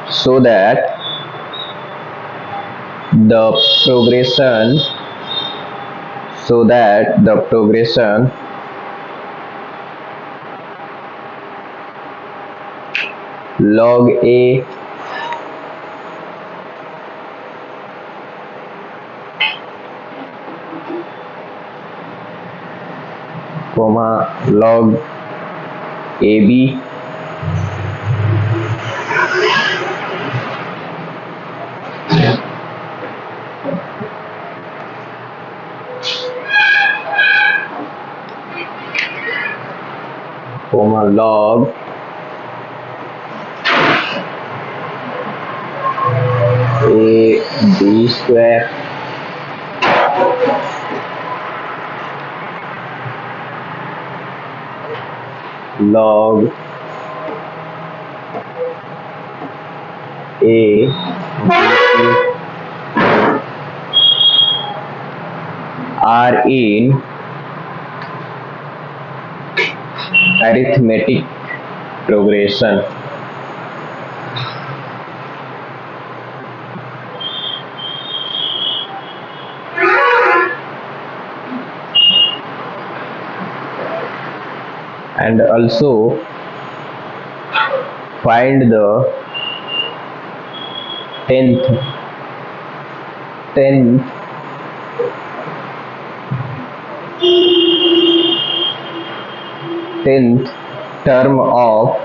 so that the progression log a comma log ab comma log a b square log a are in arithmetic progression. And also find the 10th term of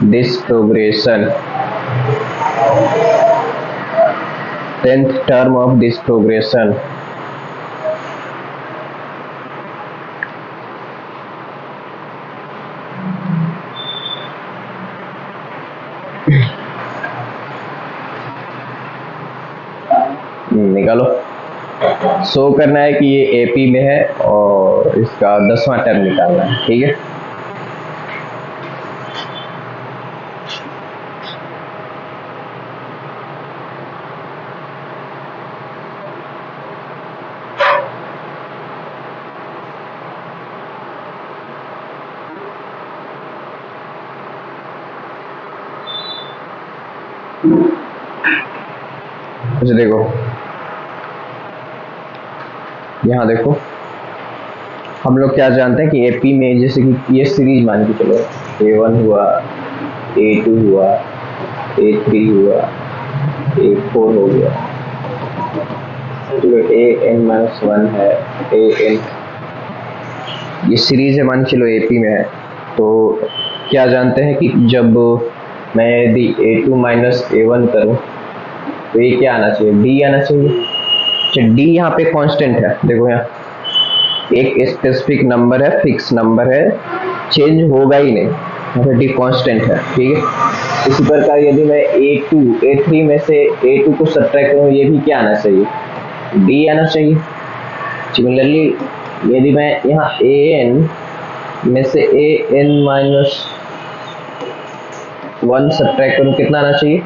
this progression. 10th term of this progression. निकालो। Show करना है कि ये AP में है और इसका 10वां term निकालना है। ठीक है, देखो यहाँ देखो, हम लोग क्या जानते हैं कि एपी में जैसे कि ये सीरीज मान के चलो, A1 हुआ, A2 हुआ, A3 हुआ, A4 हो गया, चलो AN-1 है, AN, ये सीरीज है मान चलो एपी में है। तो क्या जानते हैं कि जब मैं यदि A2 माइनस A1 करूँ तो ये क्या आना चाहिए, D आना चाहिए। अच्छा, D यहाँ पे कांस्टेंट है, देखो यहाँ एक स्पेसिफिक नंबर है, फिक्स नंबर है, चेंज होगा ही नहीं, यहाँ पे D कांस्टेंट है। ठीक है, इसी प्रकार यदि मैं A3 में से A2 को सब्ट्रैक्ट करूँ, ये भी क्या आना चाहिए, D आना चाहिए। सिमिलरली यदि मैं यहाँ AN में से AN-1 सब्ट्रैक्ट करूँ, कितना आना चाहिए,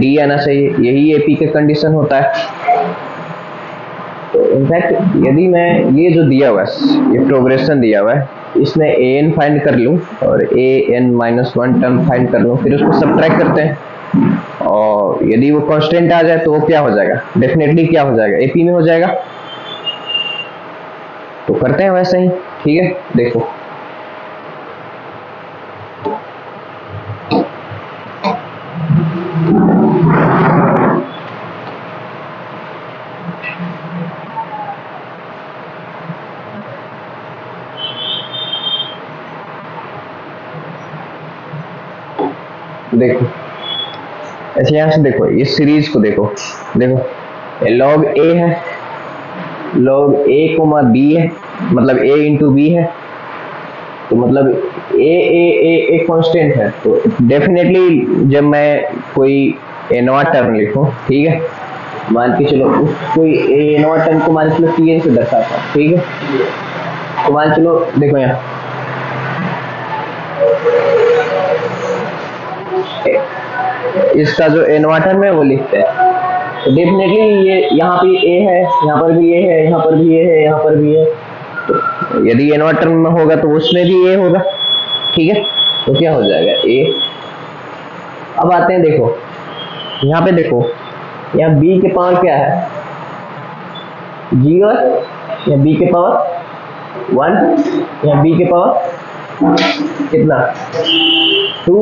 D आना चाहिए। यही एपी का कंडीशन होता है। तो इनफैक्ट यदि मैं ये जो दिया हुआ है, ये प्रोग्रेशन दिया हुआ है, इसमें AN फाइंड कर लूँ और AN-1 टर्म फाइंड कर लूँ, फिर उसको सब्ट्रैक्ट करते हैं और यदि वो कांस्टेंट आ जाए तो वो क्या हो जाएगा, डेफिनेटली क्या हो जाएगा, एपी में हो जाएगा। तो करते हैं वैसे ही। ठीक है, देखो देखो ऐसे यहाँ से देखो, इस सीरीज को देखो, लॉग ए है, लॉग ए कोमा बी है, मतलब a इंटू बी है, तो मतलब ए कांस्टेंट है। तो डेफिनेटली जब मैं कोई एनवा टर्म लिखूं, ठीक है, मान के चलो कोई एनवा टर्म को मान के चलो टी से दर्शाता हूं, ठीक है, तो मान चलो देखो यहाँ इसका जो एनवा टर्म है वो लिखते हैं। तो डेफिनेटली ये यहाँ पे ए है, यहाँ पर भी ए है, यहाँ पर भी ए है, यहाँ पर भी ए। तो यदि एनवा टर्म में होगा तो उसमें भी ए होगा। ठीक है, तो क्या हो जाएगा, ए अब आते हैं, देखो यहाँ पे देखो, यहाँ b के पावर क्या है, 0 है, या b के पावर 1, या b के पावर कितना 2,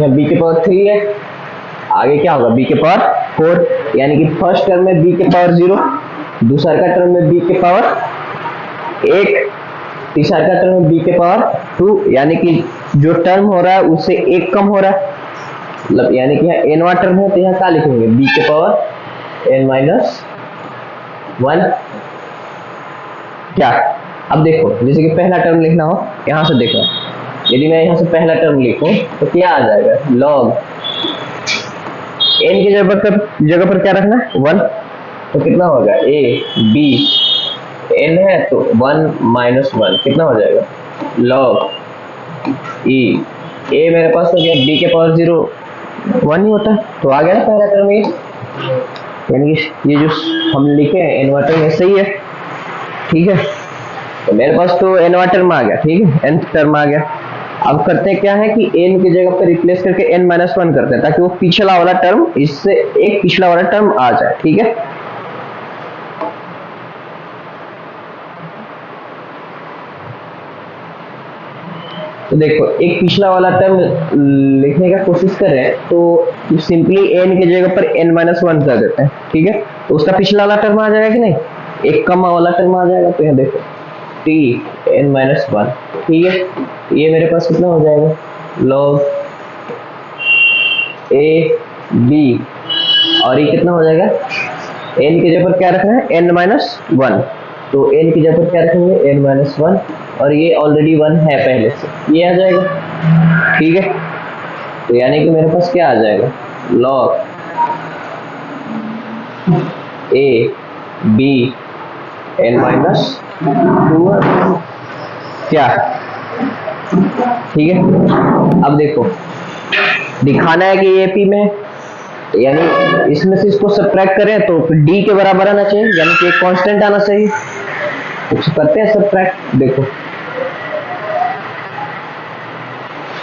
या b के पावर 3 है। आगे क्या होगा, b के पावर 4, यानी कि फर्स्ट टर्म में b के पावर 0, दूसरा का टर्म में b के पावर 1, तीसरा का टर्म में b के पावर 2, यानी कि जो टर्म हो रहा है उससे एक कम हो रहा है, मतलब यानी कि यहाँ एनवा टर्म है, तो यहाँ क्या लिखेंगे, b के पावर n माइनस 1। क्या, अब देखो जैसे कि पहला टर्म लिखना हो, यहाँ से देखो, यदि मैं यहाँ से पहला टर्म लिखूं तो क्या आ जाएगा, लॉग n की जगह पर क्या रखना है, 1, तो कितना होगा, a b, n है तो 1 माइनस 1 कितना हो जाएगा, लॉग e, a मेरे पास हो गया, b के पावर 0 1 ही होता है, तो आ गया ना पहला टर्म ये, यानी कि ये जो हम लिखे हैं इन्वर्टर में सही है, ठीक है। तो मेरे पास तो एनवा टर्म आ गया, ठीक है, nth टर्म आ गया। अब करते हैं क्या है कि n की जगह पर रिप्लेस करके n माइनस 1 करते हैं, ताकि वो पिछला वाला टर्म, इससे एक पिछला वाला टर्म आ जाए, ठीक है। तो देखो एक पिछला वाला टर्म लिखने का कोशिश कर रहे हैं, तो सिंपली n की जगह पर n माइनस 1 कर देते हैं, ठीक है, तो उसका पिछला वाला टर्म आ जाएगा कि नहीं, एक कम वाला टर्म आ जाएगा। तो यहाँ देखो t n माइनस 1, ठीक है, तो ये मेरे पास कितना हो जाएगा, log a b, और ये कितना हो जाएगा, n की जगह पर क्या रखना है, n माइनस 1, तो n की जगह पर क्या रखेंगे, n माइनस 1, और ये ऑलरेडी 1 है पहले से, ये आ जाएगा, ठीक है। तो यानी कि मेरे पास क्या आ जाएगा, log a b n minus 2, क्या, ठीक है। अब देखो दिखाना है कि ये p में, यानी इसमें से इसको सब्ट्रैक्ट करें तो d के बराबर आना चाहिए, यानी कि एक कांस्टेंट आना चाहिए, कुछ करते हैं सब्ट्रैक्ट। देखो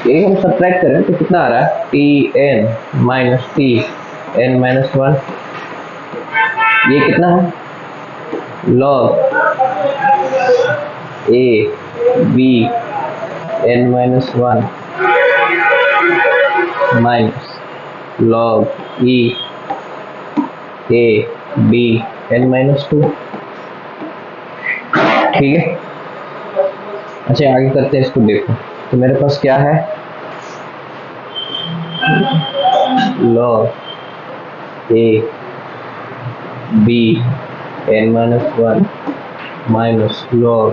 यही हम सब्ट्रैक्ट करें तो कितना आ रहा है, t n minus t n minus 1, ये कितना है, log a b n minus 1 minus log e a b n minus 2, ठीक है। अच्छा आगे करते हैं इसको, देखो तो मेरे पास क्या है, log a b n minus 1 minus log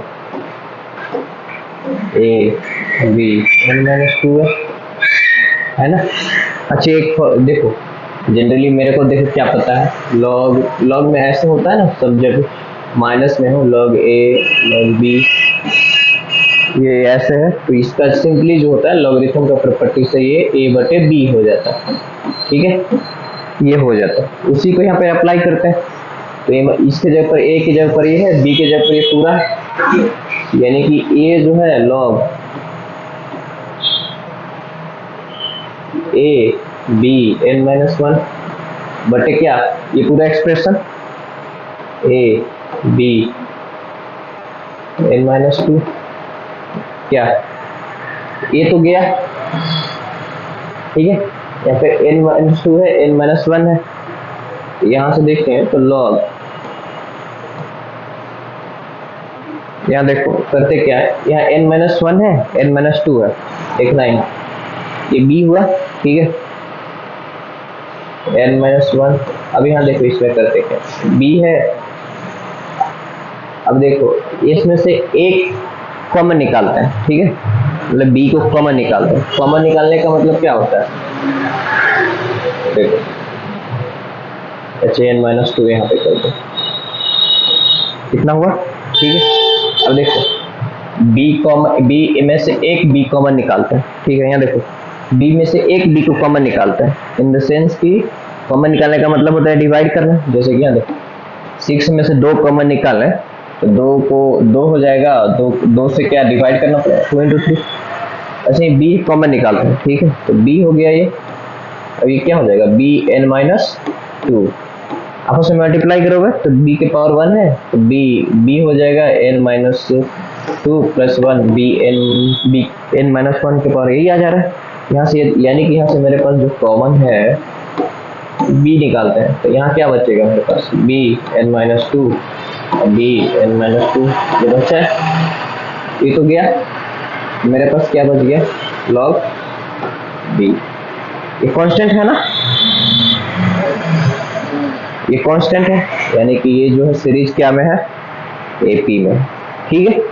a b n minus 2 है ना। अच्छा एक देखो, जनरली मेरे को देखो क्या पता है, log में ऐसे होता है ना, सब जब माइनस में हो, log a log b, ये ऐसे है, तो इसका सिंपली जो होता है लॉगरिथम का प्रॉपर्टी से ये a बटे b हो जाता है, ठीक है, ये हो जाता है। उसी को यहाँ पे अप्लाई करते हैं, तो इसके जगह पर a की जगह पर ये है, b की जगह पर ये पूरा है, यानी कि a जो है log a b n minus 1 बटे क्या, ये पूरा expression a b n minus 2, क्या ये तो गया, ठीक है, यहाँ पे n माइनस 2 है, n माइनस 1 है, यहाँ से देखते हैं तो log, यहाँ देखो करते क्या है, यहाँ n माइनस 1 है, n माइनस 2 है, एक लाइन, ये b हुआ, ठीक है, n माइनस 1। अब यहाँ देखो इसमें करते क्या, b है, अब देखो इसमें से एक कॉमन निकालते हैं, ठीक है, मतलब b को कॉमन निकालते हैं। कॉमन निकालने का मतलब क्या होता है, देखो अच्छा n माइनस 2 यहाँ पे कर दो, कितना हुआ, ठीक है। अब देखो b में से एक b कॉमन निकालते हैं, ठीक है, यहाँ देखो b में से एक b को कॉमन निकालते हैं, इन द सेंस कि कॉमन निकालने का मतलब होता है डिवाइड करना, जैसे कि यहाँ देखो 6 में से 2 कॉमन निकाल रहे हैं, तो 2 को 2 हो जाएगा, 2 से क्या डिवाइड करना पड़ेगा, 2 into 3। अच्छा ये b कॉमन निकालते हैं, ठीक है, तो b हो गया ये, अब ये क्या हो जाएगा, बी एन माइनस टू, आपस में मल्टीप्लाई करोगे तो b के पावर 1 है, तो b हो जाएगा n minus two plus one, b n minus one के पावर यही आ जा रहा है यहाँ से, यानी कि यहाँ से मेरे पास जो कॉमन है b निकालते हैं, तो यहाँ क्या बचेगा मेरे पास, b n minus two, b n minus two, ये बचा है, ये तो गया, मेरे पास क्या बच गया, log b, ये कांस्टेंट है ना, ये कांस्टेंट है, यानी कि ये जो है सीरीज क्या में है, एपी में, ठीक है।